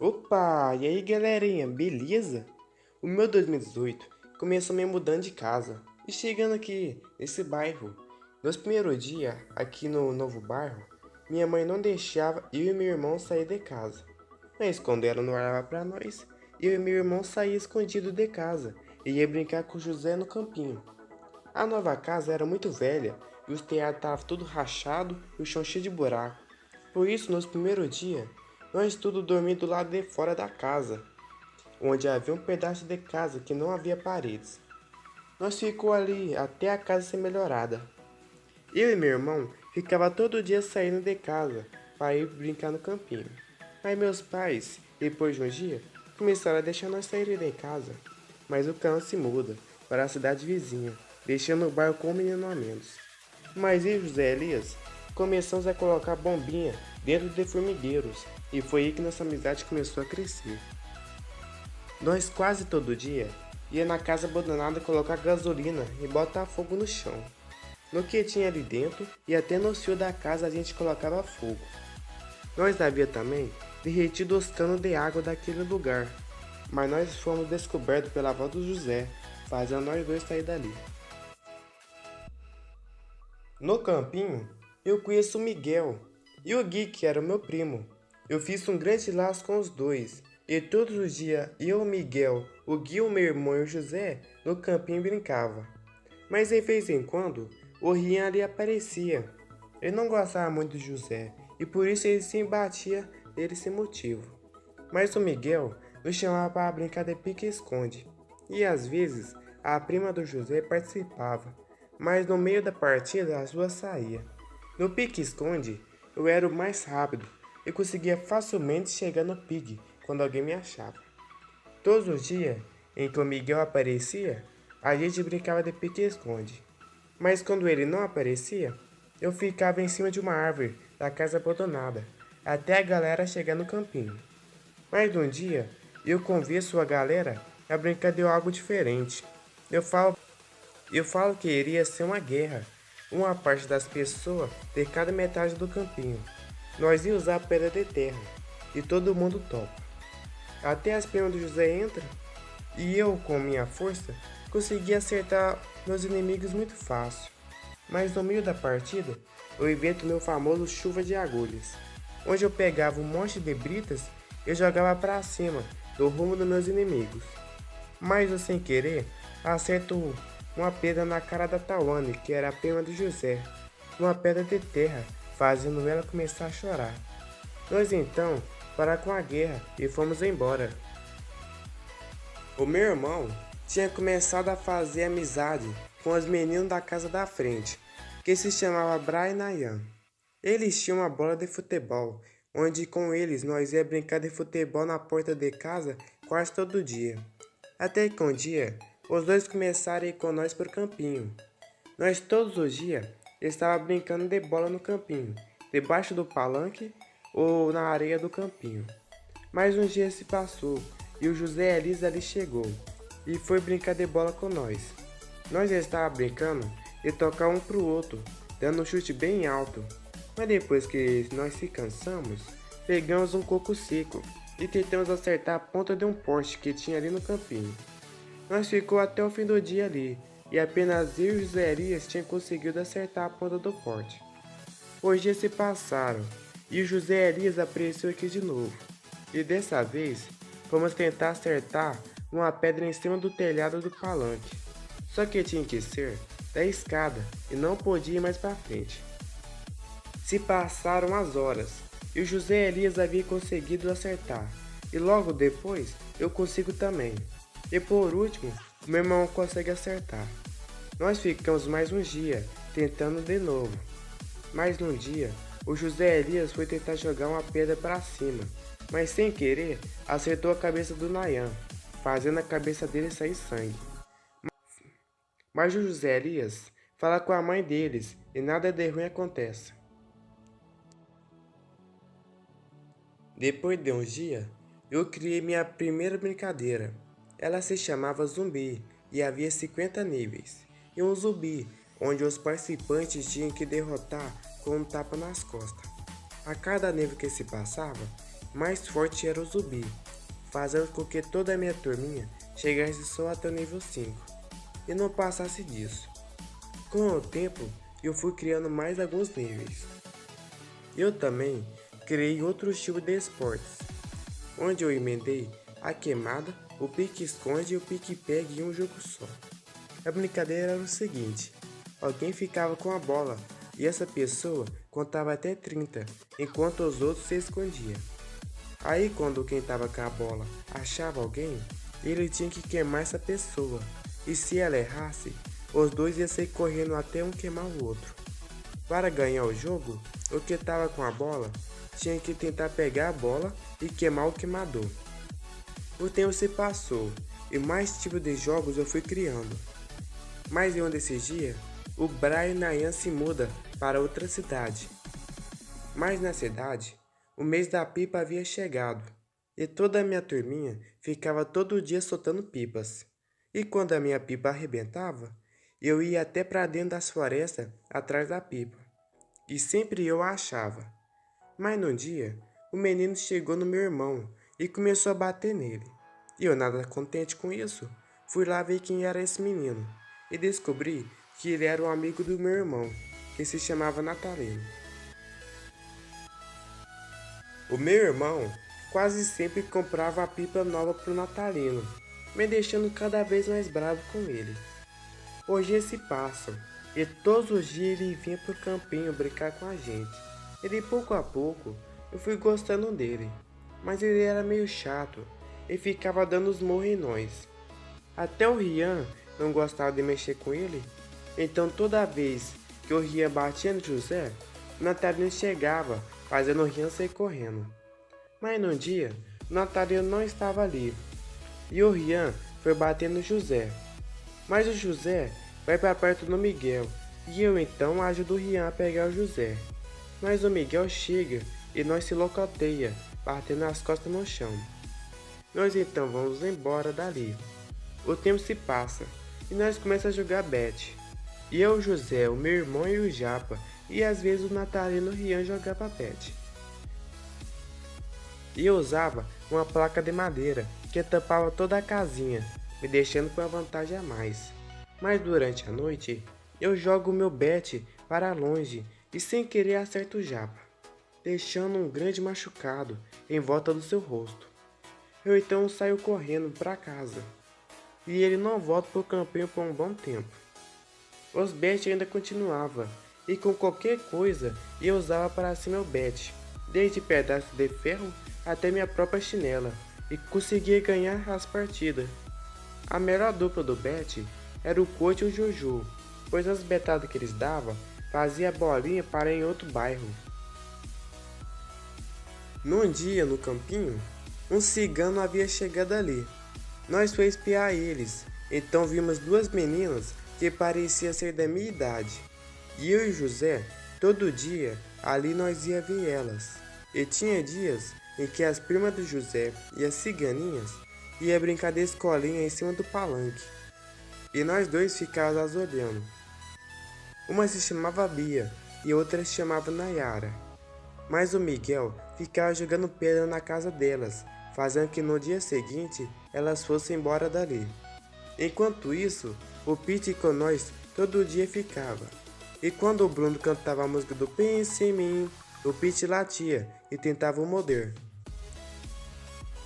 Opa, e aí galerinha, beleza? O meu 2018 começou me mudando de casa e chegando aqui nesse bairro. Nos primeiros dias, aqui no novo bairro, minha mãe não deixava eu e meu irmão sair de casa. Mas quando ela não olhava pra nós, eu e meu irmão saía escondido de casa e ia brincar com o José no campinho. A nova casa era muito velha e os telhados estavam tudo rachado e o chão cheio de buraco. Por isso, nos primeiros dias, nós tudo dormimos do lado de fora da casa, onde havia um pedaço de casa que não havia paredes. Nós ficou ali até a casa ser melhorada. Eu e meu irmão ficava todo dia saindo de casa para ir brincar no campinho. Mas meus pais, depois de um dia, começaram a deixar nós sair de casa. Mas o cão se muda para a cidade vizinha, deixando o bairro com um menino a menos. Mas eu e José Elias começamos a colocar bombinha dentro de formigueiros e foi aí que nossa amizade começou a crescer. Nós quase todo dia ia na casa abandonada colocar gasolina e botar fogo no chão. No que tinha ali dentro e até no fio da casa a gente colocava fogo. Nós havia também derretido os canos de água daquele lugar, mas nós fomos descobertos pela avó do José, fazendo nós dois sair dali. No campinho, eu conheço o Miguel e o Gui, que era o meu primo. Eu fiz um grande laço com os dois, e todos os dias eu, o Miguel, o Gui, o meu irmão e o José no campinho brincava. Mas de vez em quando, o Rian ali aparecia. Ele não gostava muito do José, e por isso ele se batia dele sem motivo. Mas o Miguel nos chamava para brincar de pique-esconde, e às vezes a prima do José participava, mas no meio da partida as duas saíam. No pique-esconde, eu era o mais rápido e conseguia facilmente chegar no pique quando alguém me achava. Todos os dias em que o Miguel aparecia, a gente brincava de pique-esconde. Mas quando ele não aparecia, eu ficava em cima de uma árvore da casa abandonada, até a galera chegar no campinho. Mas um dia, eu convenço a galera a brincar de algo diferente. Eu falo Eu falo que iria ser uma guerra. Uma parte das pessoas de cada metade do campinho. Nós ia usar pedra de terra. E todo mundo topa. Até as primas do José entram. E eu, com minha força, consegui acertar meus inimigos muito fácil. Mas no meio da partida, eu invento meu famoso chuva de agulhas. Onde eu pegava um monte de britas e jogava para cima, do rumo dos meus inimigos. Mas eu, sem querer, acerto uma pedra na cara da Tawane, que era a prima do José, uma pedra de terra, fazendo ela começar a chorar. Nós então paramos com a guerra e fomos embora. O meu irmão tinha começado a fazer amizade com os meninos da casa da frente, que se chamava Brian e Nayan. Eles tinham uma bola de futebol, onde com eles nós ia brincar de futebol na porta de casa quase todo dia. Até que um dia, os dois começaram a ir com nós pro campinho. Nós todos os dias estávamos brincando de bola no campinho, debaixo do palanque ou na areia do campinho. Mas um dia se passou e o José Elias ali chegou e foi brincar de bola com nós. Nós estávamos brincando de tocar um pro outro, dando um chute bem alto. Mas depois que nós se cansamos, pegamos um coco seco e tentamos acertar a ponta de um poste que tinha ali no campinho. Nós ficou até o fim do dia ali, e apenas eu e o José Elias tinham conseguido acertar a ponta do poste. Os dias se passaram, e o José Elias apareceu aqui de novo. E dessa vez, fomos tentar acertar uma pedra em cima do telhado do palanque. Só que tinha que ser da escada, e não podia ir mais para frente. Se passaram as horas, e o José Elias havia conseguido acertar, e logo depois eu consigo também. E por último, o meu irmão consegue acertar. Nós ficamos mais um dia tentando de novo. Mas num dia, o José Elias foi tentar jogar uma pedra para cima, mas sem querer acertou a cabeça do Nayan, fazendo a cabeça dele sair sangue. Mas o José Elias fala com a mãe deles e nada de ruim acontece. Depois de uns dias, eu criei minha primeira brincadeira. Ela se chamava Zumbi e havia 50 níveis. E um zumbi, onde os participantes tinham que derrotar com um tapa nas costas. A cada nível que se passava, mais forte era o zumbi, fazendo com que toda a minha turminha chegasse só até o nível 5 e não passasse disso. Com o tempo, eu fui criando mais alguns níveis. Eu também criei outro tipo de esportes, onde eu emendei a queimada, o pique-esconde e o pique-pegue em um jogo só. A brincadeira era o seguinte: alguém ficava com a bola e essa pessoa contava até 30, enquanto os outros se escondiam. Aí quando quem estava com a bola achava alguém, ele tinha que queimar essa pessoa, e se ela errasse, os dois iam sair correndo até um queimar o outro. Para ganhar o jogo, o que estava com a bola tinha que tentar pegar a bola e queimar o queimador. O tempo se passou e mais tipos de jogos eu fui criando. Mas em um desses dias, o Brian e Nayan se muda para outra cidade. Mas na cidade, o mês da pipa havia chegado e toda a minha turminha ficava todo dia soltando pipas. E quando a minha pipa arrebentava, eu ia até para dentro das florestas atrás da pipa. E sempre eu a achava. Mas num dia, o menino chegou no meu irmão e começou a bater nele. E eu, nada contente com isso, fui lá ver quem era esse menino e descobri que ele era um amigo do meu irmão, que se chamava Natalino. O meu irmão quase sempre comprava a pipa nova pro Natalino, me deixando cada vez mais bravo com ele. Os dias se passam e todos os dias ele vinha pro campinho brincar com a gente. E de pouco a pouco eu fui gostando dele, mas ele era meio chato e ficava dando os morros em nós. Até o Rian não gostava de mexer com ele, então toda vez que o Rian batia no José, o Natalino chegava fazendo o Rian sair correndo. Mas num dia, o Natalino não estava ali e o Rian foi bater no José. Mas o José vai para perto do Miguel e eu então ajudo o Rian a pegar o José. Mas o Miguel chega e nós se locoteia, batendo as costas no chão. Nós então vamos embora dali. O tempo se passa e nós começamos a jogar bet. E eu, o José, o meu irmão e o Japa, e às vezes o Natalino e o Rian jogava bet. E eu usava uma placa de madeira que tampava toda a casinha, me deixando com uma vantagem a mais. Mas durante a noite, eu jogo o meu bet para longe e sem querer acerto o Japa, deixando um grande machucado em volta do seu rosto. Eu então saio correndo para casa e ele não volta para o campinho por um bom tempo. Os bets ainda continuava e com qualquer coisa eu usava para cima meu bet, desde pedaços de ferro até minha própria chinela, e conseguia ganhar as partidas. A melhor dupla do bet era o Coach e o Juju, pois as betadas que eles davam fazia bolinha para em outro bairro. Num dia no campinho, um cigano havia chegado ali. Nós fomos espiar eles, então vimos duas meninas que pareciam ser da minha idade. E eu e José, todo dia, ali nós ia ver elas. E tinha dias em que as primas do José e as ciganinhas iam brincar de escolinha em cima do palanque. E nós dois ficávamos as olhando. Uma se chamava Bia e outra se chamava Nayara. Mas o Miguel ficava jogando pedra na casa delas, fazendo que no dia seguinte elas fossem embora dali. Enquanto isso, o Pete com nós todo dia ficava. E quando o Bruno cantava a música do Pense em mim, o Pete latia e tentava o morder.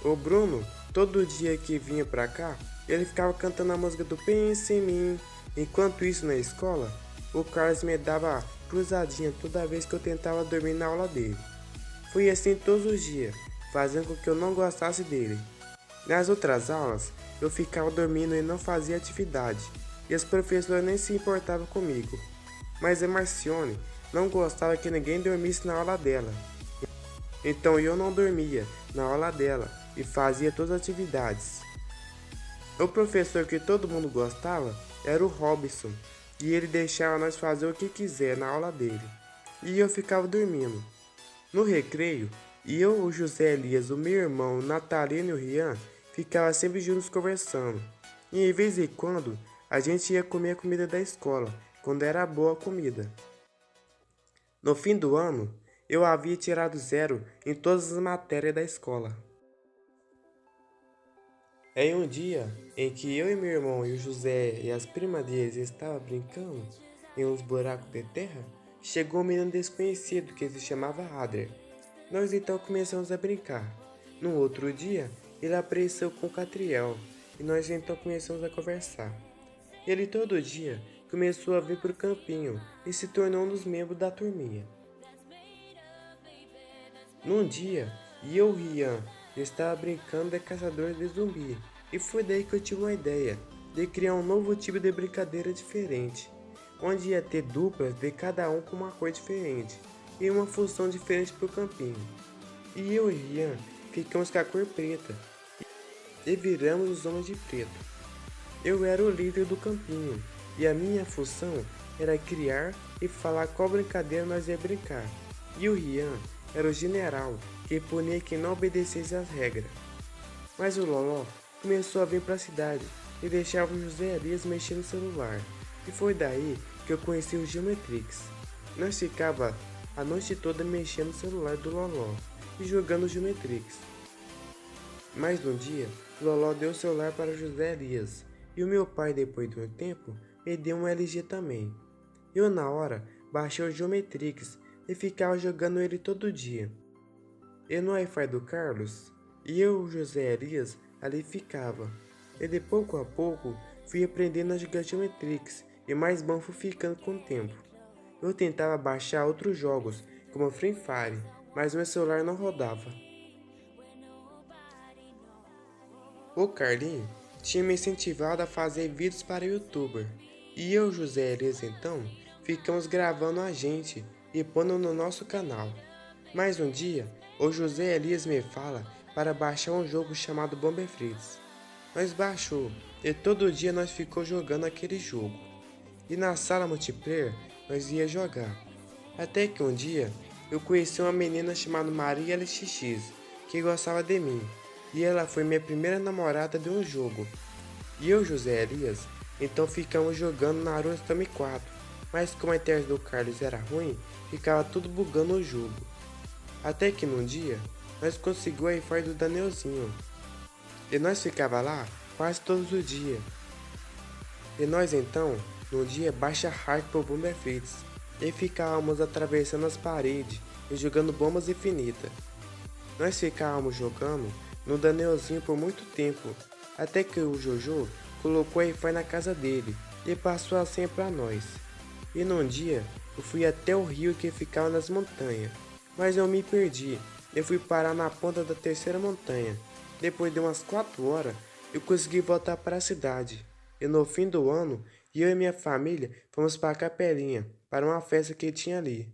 O Bruno, todo dia que vinha pra cá, ele ficava cantando a música do Pense em mim. Enquanto isso na escola, o Carlos me dava cruzadinha toda vez que eu tentava dormir na aula dele. Foi assim todos os dias, fazendo com que eu não gostasse dele. Nas outras aulas, eu ficava dormindo e não fazia atividade, e as professoras nem se importavam comigo. Mas a Marcione não gostava que ninguém dormisse na aula dela. Então eu não dormia na aula dela e fazia todas as atividades. O professor que todo mundo gostava era o Robson, e ele deixava nós fazer o que quiser na aula dele. E eu ficava dormindo. No recreio, eu, o José Elias, o meu irmão, o Natalino e o Rian ficava sempre juntos conversando. E de vez em quando, a gente ia comer a comida da escola, quando era boa a comida. No fim do ano, Eu havia tirado 0 em todas as matérias da escola. Em um dia em que eu e meu irmão e o José e as primas deles estavam brincando em uns buracos de terra, chegou um menino desconhecido que se chamava Adler. Nós então começamos a brincar. No outro dia, ele apareceu com o Catriel e nós então começamos a conversar. Ele todo dia começou a vir para o campinho e se tornou um dos membros da turminha. Num dia, eu e o Rian estava brincando de caçadores de zumbi e foi daí que eu tive uma ideia de criar um novo tipo de brincadeira diferente, onde ia ter duplas de cada um com uma cor diferente e uma função diferente para o campinho. E eu e o Rian ficamos com a cor preta e viramos os homens de preto. Eu era o líder do campinho e a minha função era criar e falar qual brincadeira nós ia brincar. E o Rian era o general que punia quem não obedecesse às regras. Mas o Loló começou a vir para a cidade e deixava o José Elias mexer no celular. E foi daí que eu conheci o Geometrix. Nós ficava a noite toda mexendo no celular do Loló e jogando Geometrix. Mas um dia, o Loló deu o celular para o José Elias e o meu pai, depois de um tempo, me deu um LG também. Eu, na hora, baixei o Geometrix e ficava jogando ele todo dia. E no Wi-Fi do Carlos, e eu e o José Elias ali ficava. E de pouco a pouco, fui aprendendo a jogar Geometrix e mais bom fui ficando com o tempo. Eu tentava baixar outros jogos, como Free Fire, mas meu celular não rodava. O Carlinho tinha me incentivado a fazer vídeos para youtuber, e eu e o José Elias então ficamos gravando a gente e pondo no nosso canal. Mas um dia, o José Elias me fala para baixar um jogo chamado Bomber Fritz. Nós baixou e todo dia nós ficou jogando aquele jogo. E na sala multiplayer nós ia jogar. Até que um dia eu conheci uma menina chamada Maria LXX que gostava de mim. E ela foi minha primeira namorada de um jogo. E eu e José Elias, então ficamos jogando na Arustami 4. Mas como a internet do Carlos era ruim, ficava tudo bugando o jogo. Até que num dia, nós conseguimos o Wi-Fi do Danielzinho. E nós ficava lá quase todos os dias. E nós então, num dia, baixa hack pro Bomber Fritz. E ficávamos atravessando as paredes e jogando bombas infinitas. Nós ficávamos jogando no Danielzinho por muito tempo, até que o Jojo colocou o Wi-Fi na casa dele e passou a senha para nós. E num dia, eu fui até o rio que ficava nas montanhas, mas eu me perdi. Eu fui parar na ponta da terceira montanha. Depois de umas 4 horas, eu consegui voltar para a cidade. E no fim do ano, eu e minha família fomos para a Capelinha, para uma festa que tinha ali.